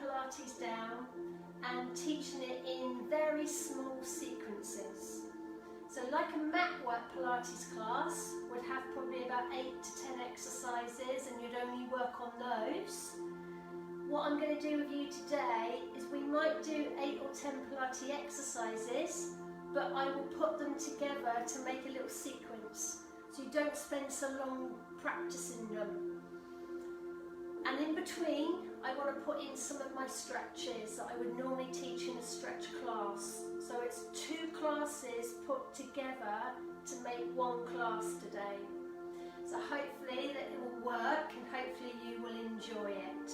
Pilates down and teaching it in very small sequences. So like a mat work Pilates class would have probably about 8 to 10 exercises and you'd only work on those. What I'm going to do with you today is we might do 8 or 10 Pilates exercises, but I will put them together to make a little sequence so you don't spend so long practicing them. And in between, I want to put in some of my stretches that I would normally teach in a stretch class. So it's 2 classes put together to make 1 class today. So hopefully that it will work and hopefully you will enjoy it.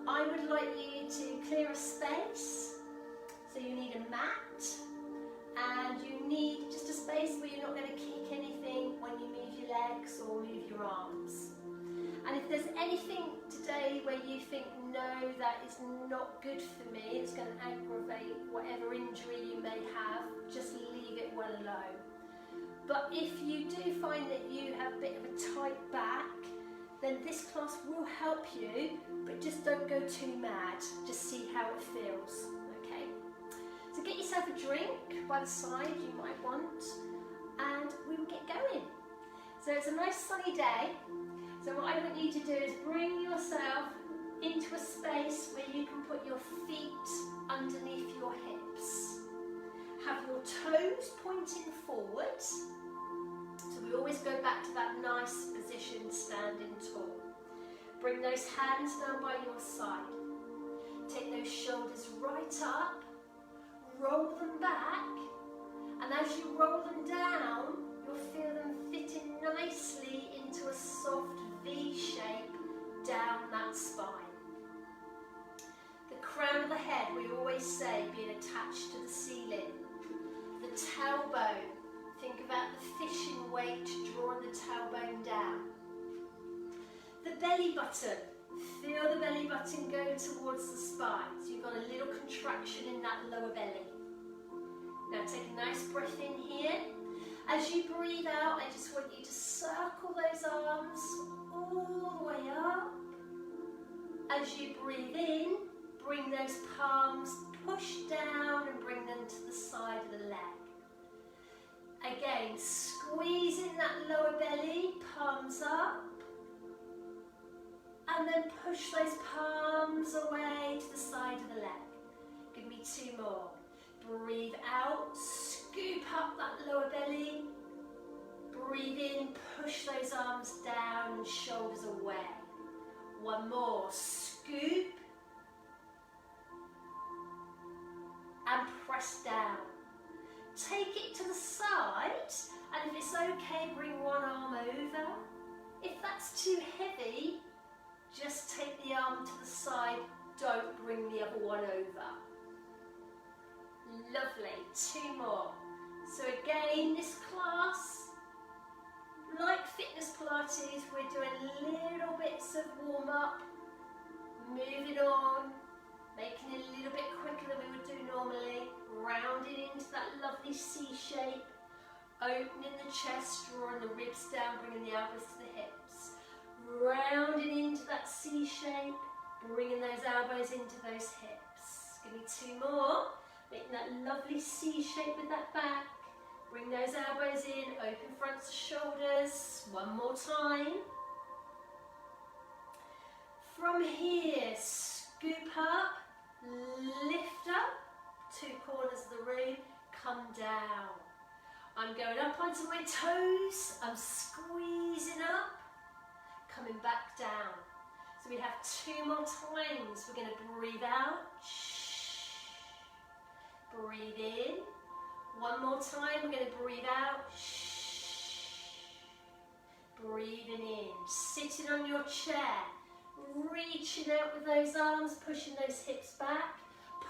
I would like you to clear a space. So you need a mat and you need just a space where you're not going to kick anything when you move your legs or move your arms. And if there's anything today where you think, no, that is not good for me, it's going to aggravate whatever injury you may have, just leave it well alone. But if you do find that you have a bit of a tight back, then this class will help you, but just don't go too mad. Just see how it feels, okay? So get yourself a drink by the side you might want, and we will get going. So it's a nice sunny day. So what I want you to do is bring yourself into a space where you can put your feet underneath your hips. Have your toes pointing forward. So we always go back to that nice position, standing tall. Bring those hands down by your side. Take those shoulders right up. Roll them back. And as you roll them down, you'll feel them fitting nicely into a soft V shape down that spine. The crown of the head, we always say, being attached to the ceiling. The tailbone, think about the fishing weight drawing the tailbone down. The belly button, feel the belly button go towards the spine. So you've got a little contraction in that lower belly. Now take a nice breath in here. As you breathe out, I just want you to circle those arms all the way up. As you breathe in, bring those palms, push down and bring them to the side of the leg. Again, squeezing that lower belly, palms up. And then push those palms away to the side of the leg. Give me 2 more. Breathe out, scoop up that lower belly. Breathe in, push those arms down and shoulders away. 1 more, scoop. And press down. Take it to the side, and if it's okay, bring 1 arm over. If that's too heavy, just take the arm to the side, don't bring the other one over. Lovely, 2 more. So again, this class, like fitness Pilates, we're doing little bits of warm up, moving on, making it a little bit quicker than we would do normally, rounding into that lovely C shape, opening the chest, drawing the ribs down, bringing the elbows to the hips, rounding into that C shape, bringing those elbows into those hips. Give me 2 more. Making that lovely C shape with that back. Bring those elbows in, open fronts of shoulders. 1 more time. From here, scoop up, lift up, 2 corners of the room, come down. I'm going up onto my toes, I'm squeezing up, coming back down. So we have 2 more times. We're going to breathe out. Breathe in. 1 more time, we're going to breathe out. Breathing in. Sitting on your chair. Reaching out with those arms, pushing those hips back.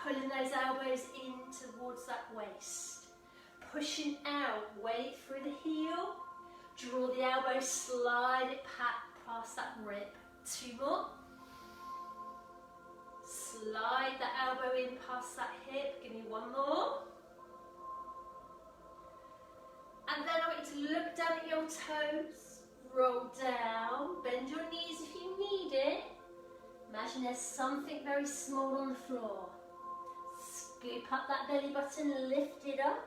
Pulling those elbows in towards that waist. Pushing out, weight through the heel. Draw the elbow, slide it past that rib. 2 more. Slide the elbow in past that hip. Give me 1 more. And then I want you to look down at your toes. Roll down. Bend your knees if you need it. Imagine there's something very small on the floor. Scoop up that belly button, lift it up.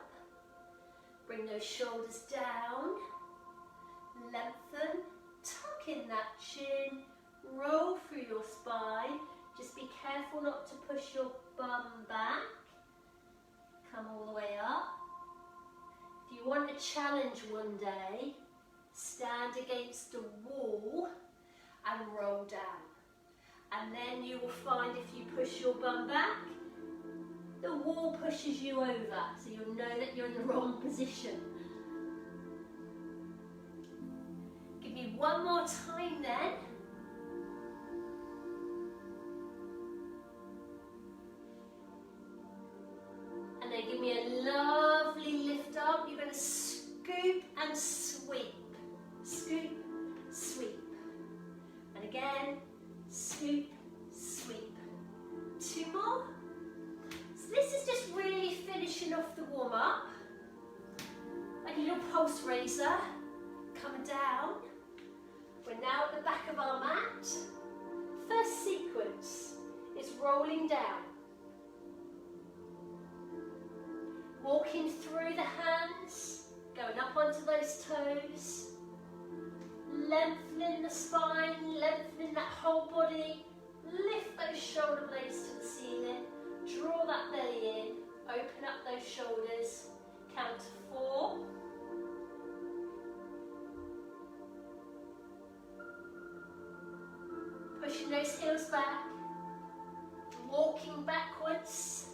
Bring those shoulders down. Lengthen, tuck in that chin, roll through your spine. Just be careful not to push your bum back. Come all the way up. If you want a challenge one day, stand against a wall and roll down. And then you will find if you push your bum back, the wall pushes you over, so you'll know that you're in the wrong position. Give me one more time then. And then give me a lovely lift up. You're going to scoop and sweep. Scoop, sweep. And again, scoop, sweep. Two more. So this is just really finishing off the warm-up. Like a little pulse raiser. Coming down. We're now at the back of our mat. First sequence is rolling down. Walking through the hands, going up onto those toes. Lengthening the spine, lengthening that whole body. Lift those shoulder blades to the ceiling. Draw that belly in. Open up those shoulders. Count to 4. Pushing those heels back. Walking backwards.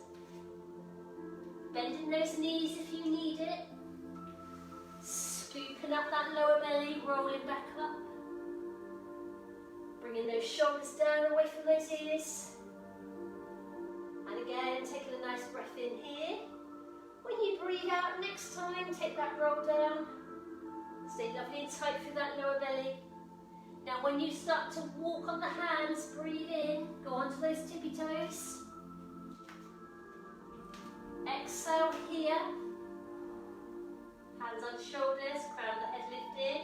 Bending those knees if you need it. Scooping up that lower belly, rolling back up. Bringing those shoulders down away from those ears. And again, taking a nice breath in here. When you breathe out next time, take that roll down. Stay lovely and tight through that lower belly. Now when you start to walk on the hands, breathe in, go onto those tippy toes. Exhale here. Hands on shoulders, crown of the head lifted.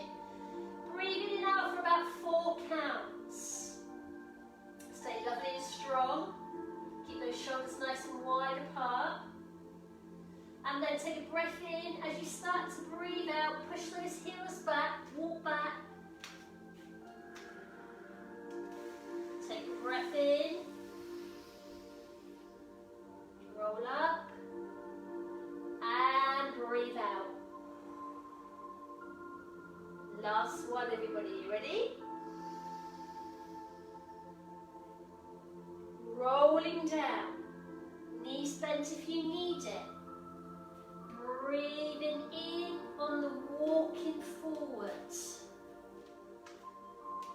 Breathing in out for about 4 counts. Stay lovely and strong. Keep those shoulders nice and wide apart. And then take a breath in. As you start to breathe out, push those heels back, walk back. Take a breath in. Roll up. And breathe out. Last one, everybody. You ready? Rolling down. Knees bent if you need it. Breathing in on the walking forwards.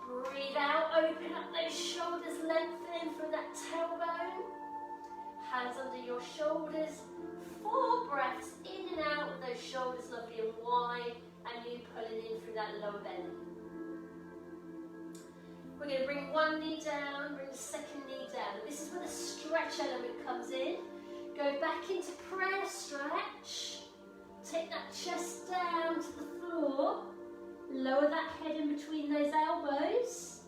Breathe out, open up those shoulders, lengthening through that tailbone. Hands under your shoulders. 4 breaths in and out with those shoulders lovely and wide, and you pulling in through that lower belly. We're going to bring one knee down, bring the second knee down. This is where the stretch element comes in. Go back into prayer stretch. Take that chest down to the floor. Lower that head in between those elbows.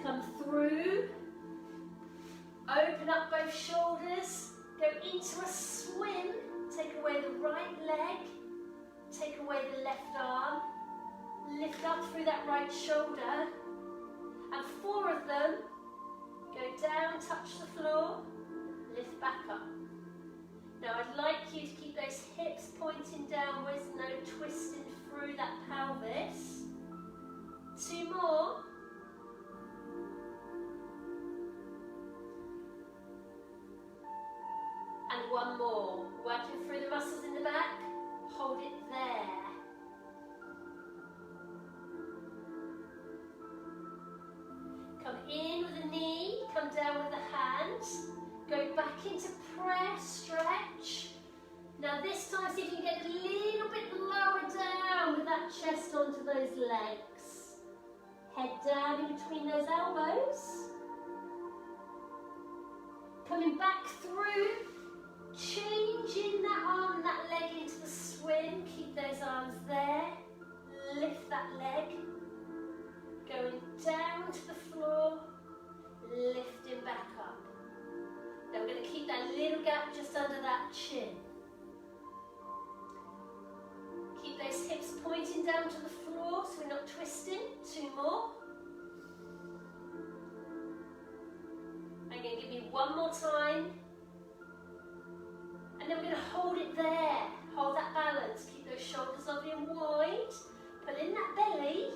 Come through. Open up both shoulders. Go into a swim. Take away the right leg. Take away the left arm. Lift up through that right shoulder. And 4 of them. Go down, touch the floor. Lift back up. Now I'd like you to keep those hips pointing downwards, no twisting through that pelvis. 2 more. And 1 more. Working through the muscles in the back. Hold it there. Come in with a knee, come down with the hands. Go back into prayer stretch. Now this time see if you can get a little bit lower down with that chest onto those legs. Head down in between those elbows. Coming back through. Changing that arm and that leg into the swim. Keep those arms there. lift that leg, going down to the floor, lifting back up. Now we're going to keep that little gap just under that chin. Keep those hips pointing down to the floor so we're not twisting. 2 more. I'm going to give you 1 more time. And then we're going to hold it there. Hold that balance. Keep those shoulders lovely and wide. Pull in that belly.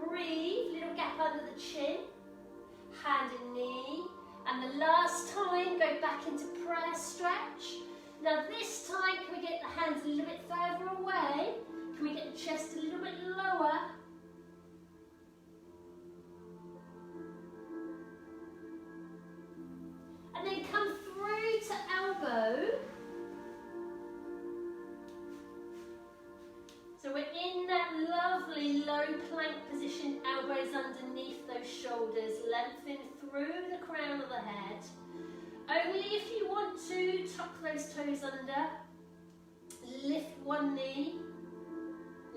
Breathe. Little gap under the chin. Hand and knee. And the last time, go back into prayer stretch. Now this time, can we get the hands a little bit further away? Can we get the chest a little bit lower? And then come through to elbow. So we're in that lovely low plank position, elbows underneath those shoulders, lengthen through the crown of the head. Only if you want to, tuck those toes under, lift one knee,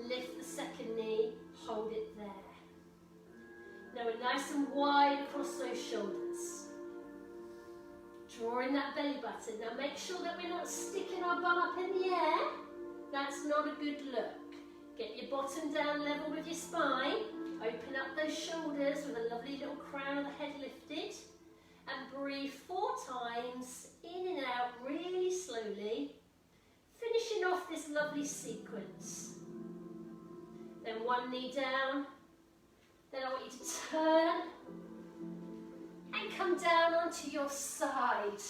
lift the second knee, hold it there. Now we're nice and wide across those shoulders. Drawing that belly button. Now make sure that we're not sticking our bum up in the air. That's not a good look. Get your bottom down level with your spine. Open up those shoulders with a lovely little crown of the head lifted. And breathe 4 times, in and out really slowly. Finishing off this lovely sequence. Then 1 knee down. Then I want you to turn and come down onto your side.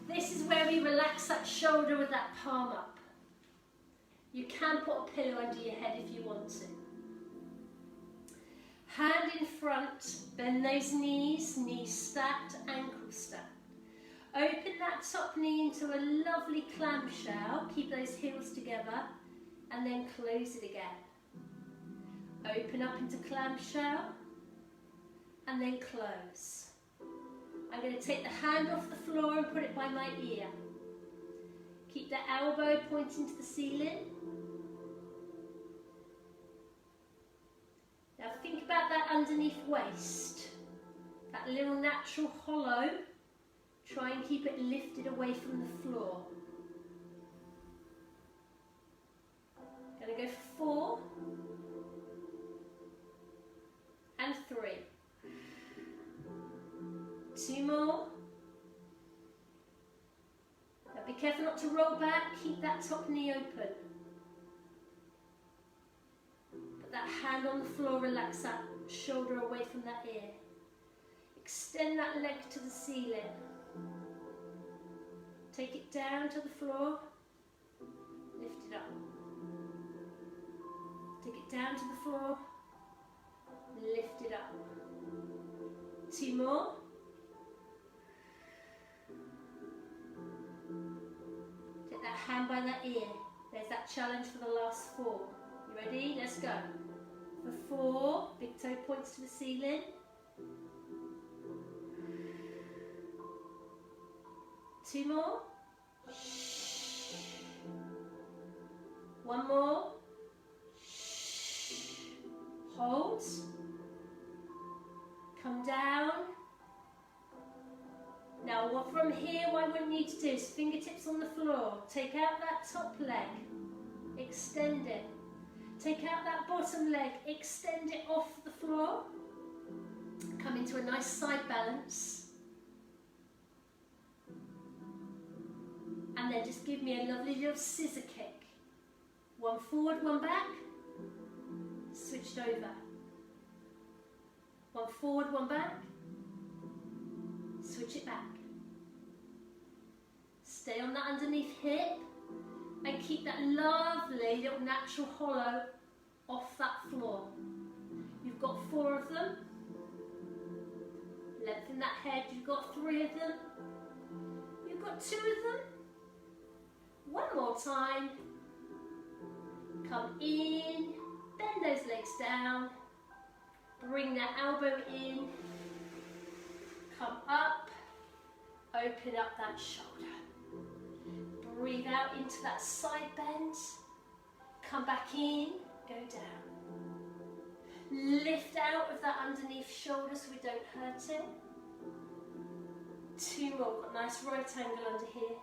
This is where we relax that shoulder with that palm up. You can put a pillow under your head if you want to. Hand in front, bend those knees, knees stacked, ankles stacked. Open that top knee into a lovely clamshell, keep those heels together, and then close it again. Open up into clamshell, and then close. I'm going to take the hand off the floor and put it by my ear. Keep the elbow pointing to the ceiling. Now think about that underneath waist, that little natural hollow. Try and keep it lifted away from the floor. Going to go for 4 and 3. 2 more. Now be careful not to roll back, keep that top knee open. Put that hand on the floor, relax that shoulder away from that ear. Extend that leg to the ceiling. Take it down to the floor, lift it up. Take it down to the floor, lift it up. 2 more. Take that hand by that ear. There's that challenge for the last 4. You ready? Let's go. For 4, big toe points to the ceiling. 2 more. 1 more. Hold. Come down. Now from here, what I want you to do is fingertips on the floor. Take out that top leg. Extend it. Take out that bottom leg. Extend it off the floor. Come into a nice side balance. And then just give me a lovely little scissor kick. 1 forward, 1 back. Switched over. 1 forward, 1 back. Switch it back. Stay on that underneath hip. And keep that lovely little natural hollow off that floor. You've got 4 of them. Lengthen that head. You've got 3 of them. You've got 2 of them. 1 more time. Come in, bend those legs down, bring that elbow in, come up, open up that shoulder. Breathe out into that side bend. Come back in, go down. Lift out of that underneath shoulder so we don't hurt it. 2 more, got a nice right angle under here.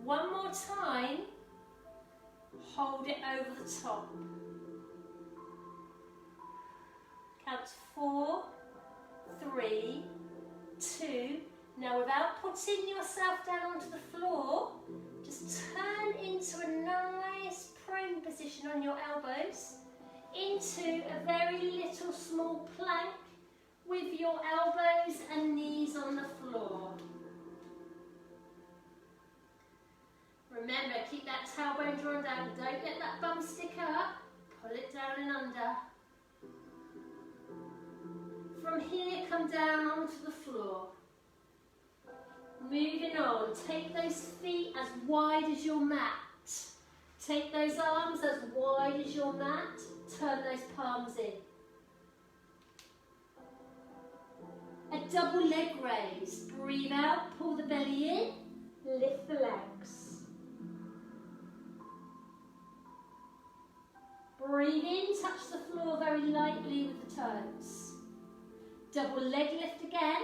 1 more time, hold it over the top. Count 4, 3, 2. Now without putting yourself down onto the floor, just turn into a nice prone position on your elbows, into a very little small plank with your elbows and knees on the floor. Remember, keep that tailbone drawn down, don't let that bum stick up, pull it down and under. From here, come down onto the floor. Moving on, take those feet as wide as your mat. Take those arms as wide as your mat, turn those palms in. A double leg raise. Breathe out, pull the belly in, lift the legs. Breathe in, touch the floor very lightly with the toes. Double leg lift again.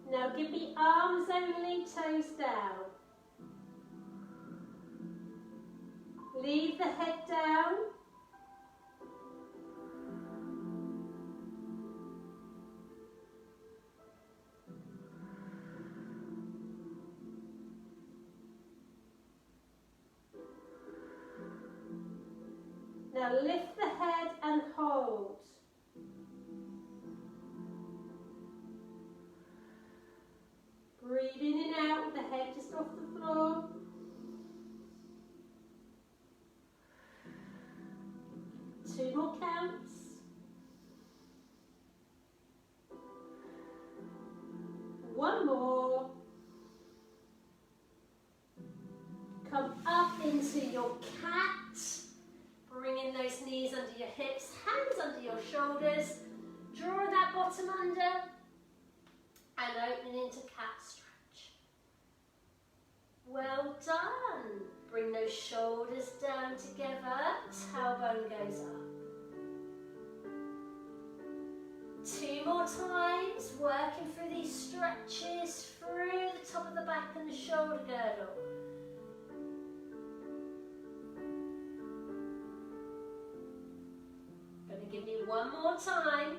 Now give me arms only, toes down. Leave the head down. Now lift the head and hold. Breathe in and out with the head just off the floor. Two more counts. One more. Come up into your cat. Bringing those knees under your hips, hands under your shoulders. Draw that bottom under. And open into cat stretch. Well done. Bring those shoulders down together. Tailbone goes up. 2 more times. Working through these stretches through the top of the back and the shoulder girdle. Going to give me 1 more time.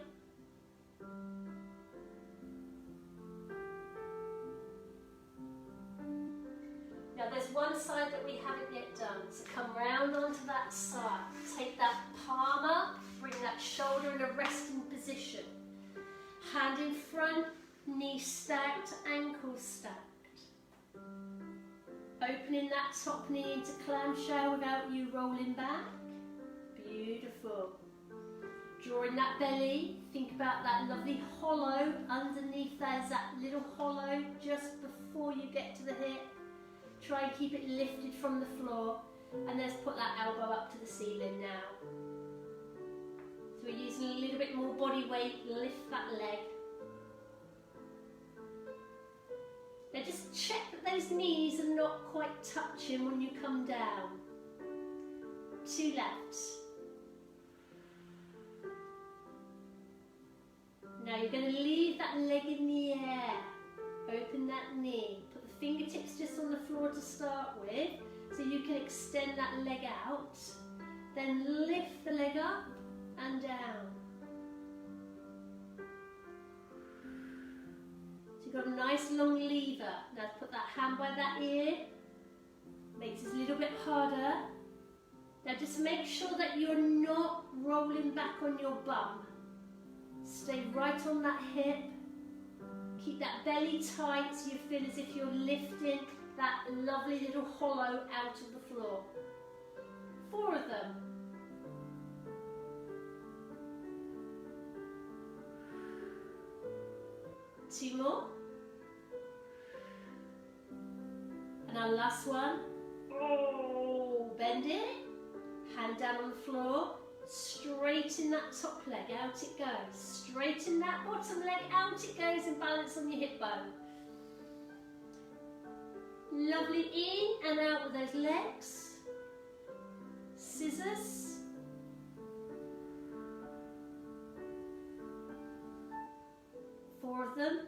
Now there's one side that we haven't yet done, so come round onto that side. Take that palm up, bring that shoulder in a resting position. Hand in front, knee stacked, ankles stacked. Opening that top knee into clamshell without you rolling back. Beautiful. Drawing that belly, think about that lovely hollow underneath. There's that little hollow just before you get to the hip. Try and keep it lifted from the floor, and let's put that elbow up to the ceiling now. So we're using a little bit more body weight, lift that leg. Now just check that those knees are not quite touching when you come down. 2 left. Now you're going to leave that leg in the air. Open that knee. Put the fingertips just on the floor to start with, so you can extend that leg out. Then lift the leg up and down. So you've got a nice long lever. Now put that hand by that ear. Makes it a little bit harder. Now just make sure that you're not rolling back on your bum. Stay right on that hip. Keep that belly tight so you feel as if you're lifting that lovely little hollow out of the floor. 4 of them. Two more. now last one. Oh, bend it. Hand down on the floor. Straighten that top leg, out it goes. Straighten that bottom leg, out it goes, and balance on your hip bone. Lovely, in and out with those legs. Scissors. Four of them.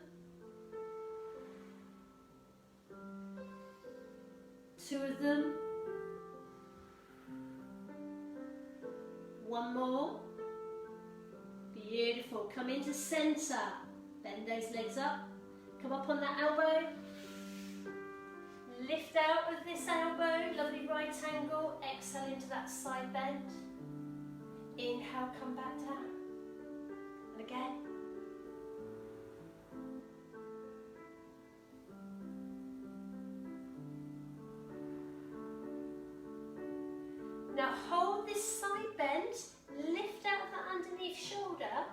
Two of them. One more. Beautiful. Come into center. Bend those legs up. Come up on that elbow. Lift out with this elbow. Lovely right angle. Exhale into that side bend. Inhale, come back down. And again. Now hold this side bend, lift out of that underneath shoulder.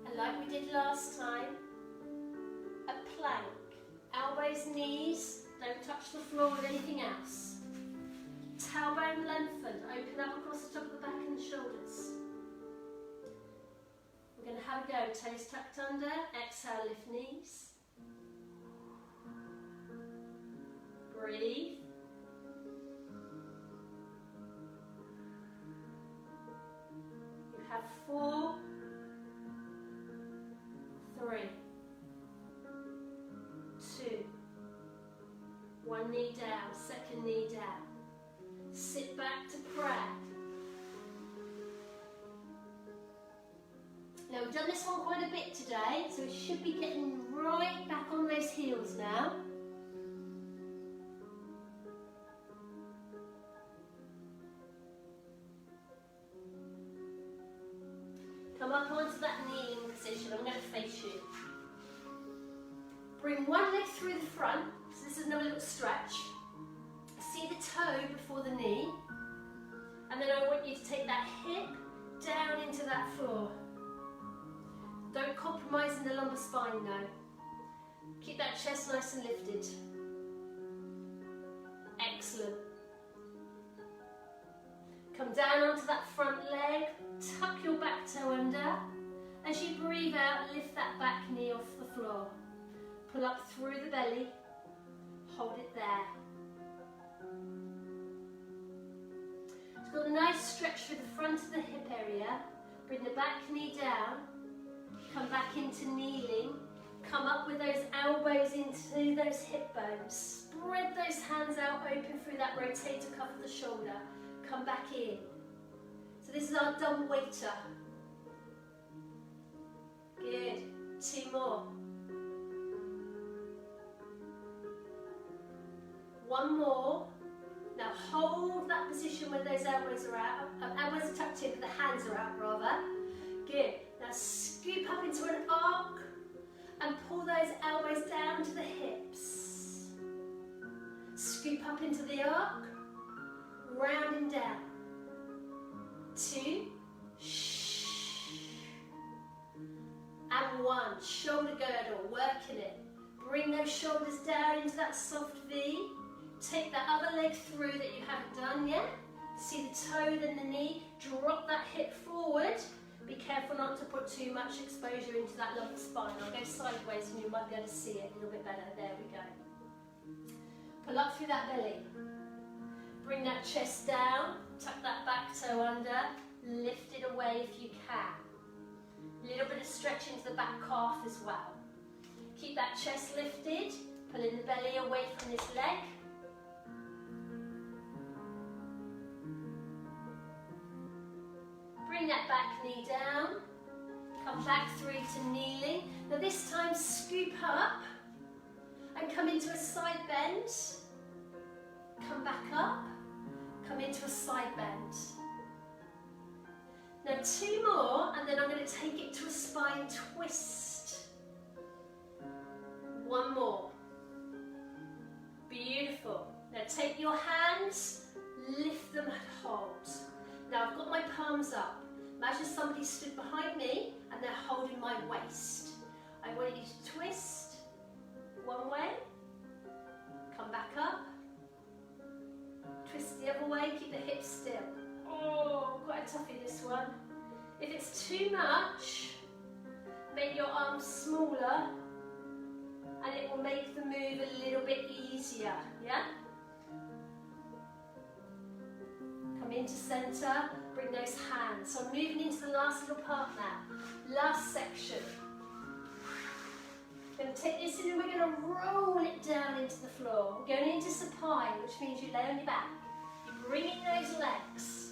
And like we did last time, a plank. Elbows, knees, don't touch the floor with anything else. Tailbone lengthened, open up across the top of the back and the shoulders. We're going to have a go, toes tucked under, exhale, lift knees. Breathe. Have 4, 3, 2, one knee down, second knee down. Sit back to prayer. Now we've done this one quite a bit today, so we should be getting right back on those heels now. Come up onto that kneeling position. I'm going to face you. Bring one leg through the front. So this is another little stretch. See the toe before the knee. And then I want you to take that hip down into that floor. Don't compromise in the lumbar spine now. Keep that chest nice and lifted. Excellent. Come down onto that front leg. Tuck your back toe under. As you breathe out, lift that back knee off the floor. Pull up through the belly. Hold it there. It's got a nice stretch through the front of the hip area. Bring the back knee down. Come back into kneeling. Come up with those elbows into those hip bones. Spread those hands out open through that rotator cuff of the shoulder. Come back in. So this is our dumb waiter. Good. 2 more. 1 more. Now hold that position where those elbows are out. Elbows are tucked in, but the hands are out rather. Good. Now scoop up into an arc and pull those elbows down to the hips. Scoop up into the arc. Rounding down. 2. And 1. Shoulder girdle, working it. Bring those shoulders down into that soft V. Take that other leg through that you haven't done yet. See the toe, then the knee. Drop that hip forward. Be careful not to put too much exposure into that lumbar spine. I'll go sideways and you might be able to see it a little bit better. There we go. Pull up through that belly. Bring that chest down. Tuck that back toe under. Lift it away if you can. A little bit of stretch into the back calf as well. Keep that chest lifted. Pulling the belly away from this leg. Bring that back knee down. Come back through to kneeling. Now this time scoop up and come into a side bend. Come back up. Come into a side bend. Now 2 more, and then I'm going to take it to a spine twist. 1 more. Beautiful. Now take your hands, lift them and hold. Now I've got my palms up. Imagine somebody stood behind me and they're holding my waist. I want you to twist. 1 the other way, keep the hips still. Oh, quite a toughie this one. If it's too much, make your arms smaller and it will make the move a little bit easier, yeah? Come into centre, bring those hands. So I'm moving into the last little part now, last section. We're going to take this in and we're going to roll it down into the floor. We're going into supine, which means you lay on your back. You bring in those legs,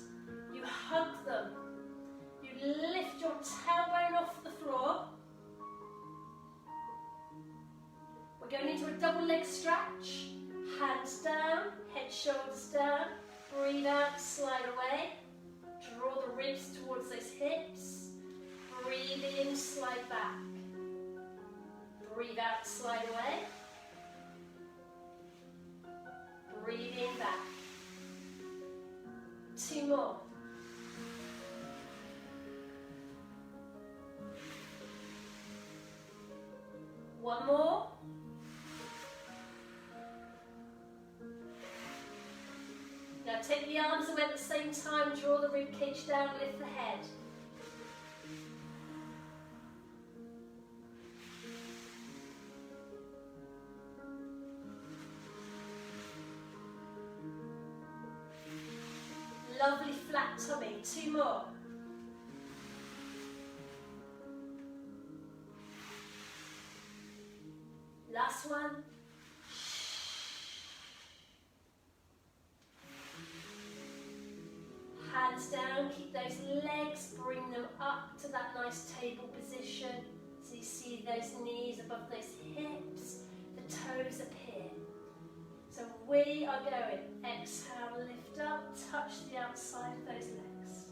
you hug them, you lift your tailbone off the floor. We're going into a double leg stretch, hands down, head, shoulders down, breathe out, slide away, draw the ribs towards those hips, breathe in, slide back, breathe out, slide away, breathe in, back. 2 more. One more. Now take the arms away at the same time, draw the rib cage down, lift the head. Lovely flat tummy. 2 more. Last one. Hands down, keep those legs, bring them up to that nice table position. So you see those knees above those hips, the toes appear. So we are going, exhale, lift up, touch the outside of those legs.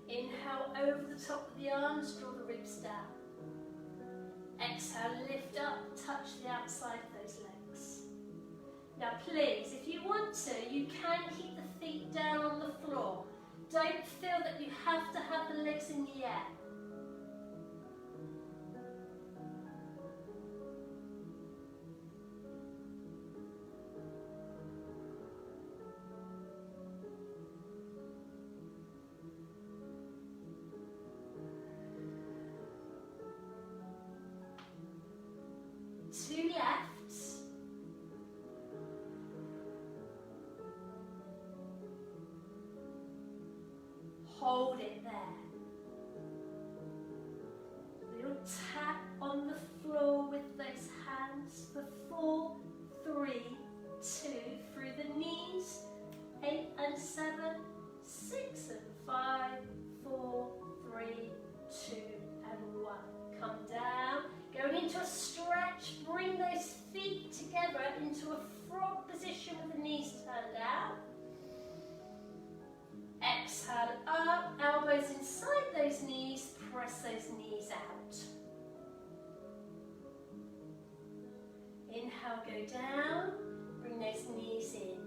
Inhale over the top of the arms, draw the ribs down. Exhale, lift up, touch the outside of those legs. Now please, if you want to, you can keep the feet down on the floor. Don't feel that you have to have the legs in the air. Two lefts. Hold it there. Little tap on the floor with those hands for 4, 3, 2, through the knees, 8 and 7, 6 and 5, 4, 3, 2 and 1. Come down. Going into a stretch, bring those feet together into a frog position with the knees turned out. Exhale up, elbows inside those knees, press those knees out. Inhale, go down, bring those knees in.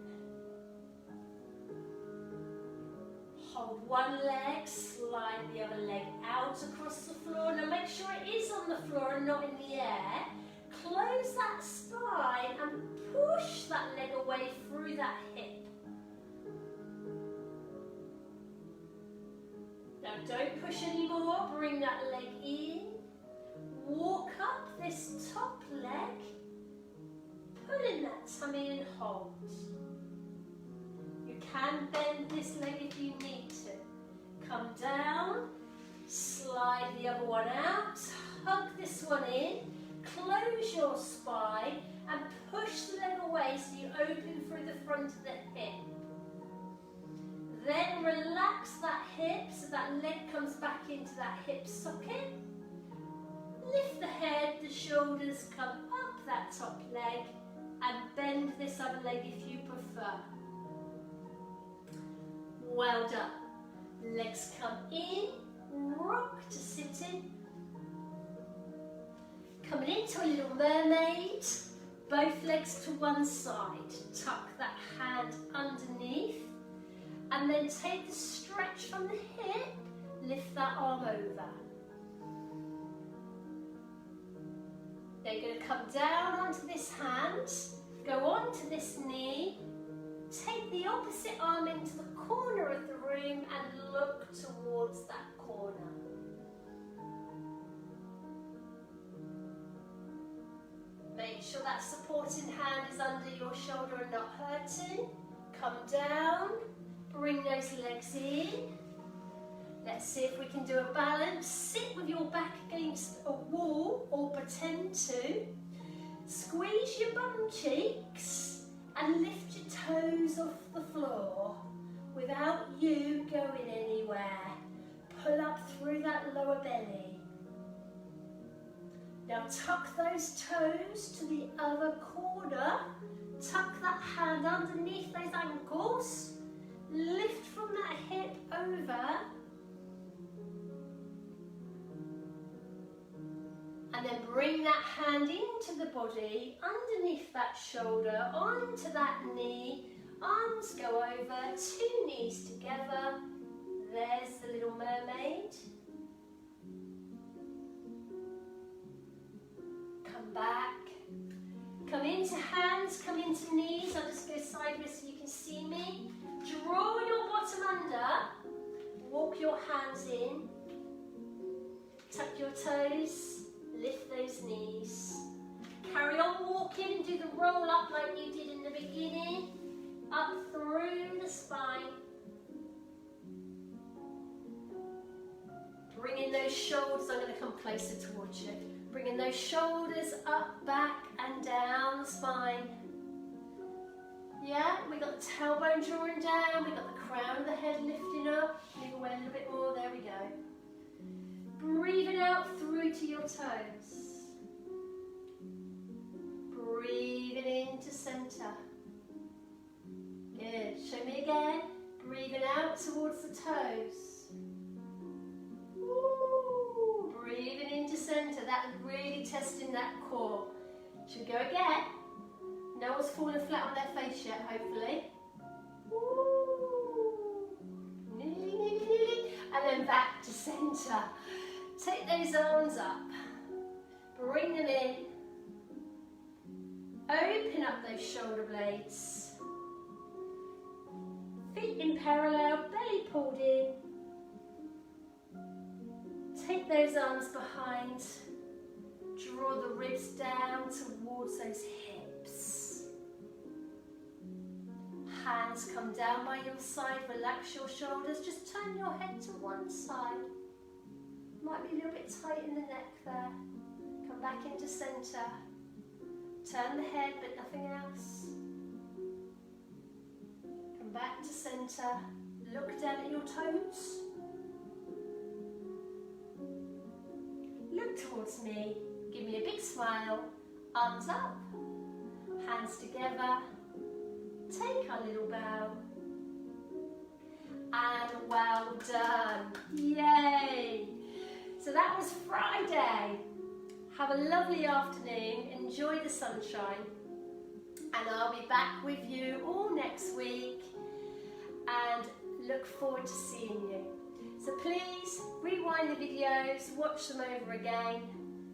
Hold one leg, slide the other leg out across the floor. Now make sure it is on the floor and not in the air. Close that spine and push that leg away through that hip. Now don't push anymore, bring that leg in. Walk up this top leg. Pull in that tummy and hold. You can bend this leg if you need to. Come down, slide the other one out, hug this one in, close your spine and push the leg away so you open through the front of the hip. Then relax that hip so that leg comes back into that hip socket. Lift the head, the shoulders come up that top leg and bend this other leg if you prefer. Well done. Legs come in, rock to sitting. Coming into a little mermaid, both legs to one side. Tuck that hand underneath and then take the stretch from the hip, lift that arm over. Now you're going to come down onto this hand, Go on to this knee, take the opposite arm into the corner of the room and look towards that corner. Make sure that supporting hand is under your shoulder and not hurting. Come down, bring those legs in. Let's see if we can do a balance. Sit with your back against a wall or pretend to. Squeeze your bum cheeks and lift your toes off the floor without you going anywhere. Pull up through that lower belly. Now tuck those toes to the other corner. Tuck that hand underneath those ankles. Lift from that hip over. And then bring that hand into the body, underneath that shoulder, onto that knee. Arms go over, two knees together. There's the little mermaid. Come back. Come into hands, come into knees. I'll just go sideways so you can see me. Draw your bottom under. Walk your hands in. Tuck your toes. Lift those knees. Carry on walking and do the roll up like you did in the beginning. Up through the spine. Bringing those shoulders, I'm going to come closer towards you. Bringing those shoulders up, back and down the spine. Yeah, we got the tailbone drawing down, we got the crown of the head lifting up. Move away a little bit more, there we go. Breathing out through to your toes. Breathing into centre. Good. Show me again. Breathing out towards the toes. Ooh. Breathing into centre. That's really testing that core. Should we go again? No one's fallen flat on their face yet, hopefully. Ooh. Nearly. And then back to centre. Take those arms up, bring them in, open up those shoulder blades, feet in parallel, belly pulled in, take those arms behind, draw the ribs down towards those hips, hands come down by your side, relax your shoulders, just turn your head to one side. Might be a little bit tight in the neck there. Come back into centre. Turn the head, but nothing else. Come back to centre. Look down at your toes. Look towards me. Give me a big smile. Arms up. Hands together. Take our little bow. And well done. Yay! So that was Friday. Have a lovely afternoon, enjoy the sunshine, and I'll be back with you all next week and look forward to seeing you. So please rewind the videos, watch them over again.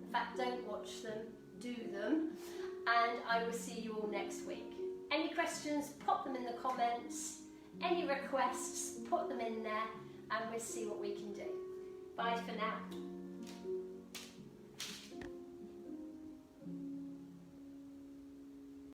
In fact, don't watch them, do them, and I will see you all next week. Any questions, pop them in the comments. Any requests, put them in there and we'll see what we can do. Bye for now.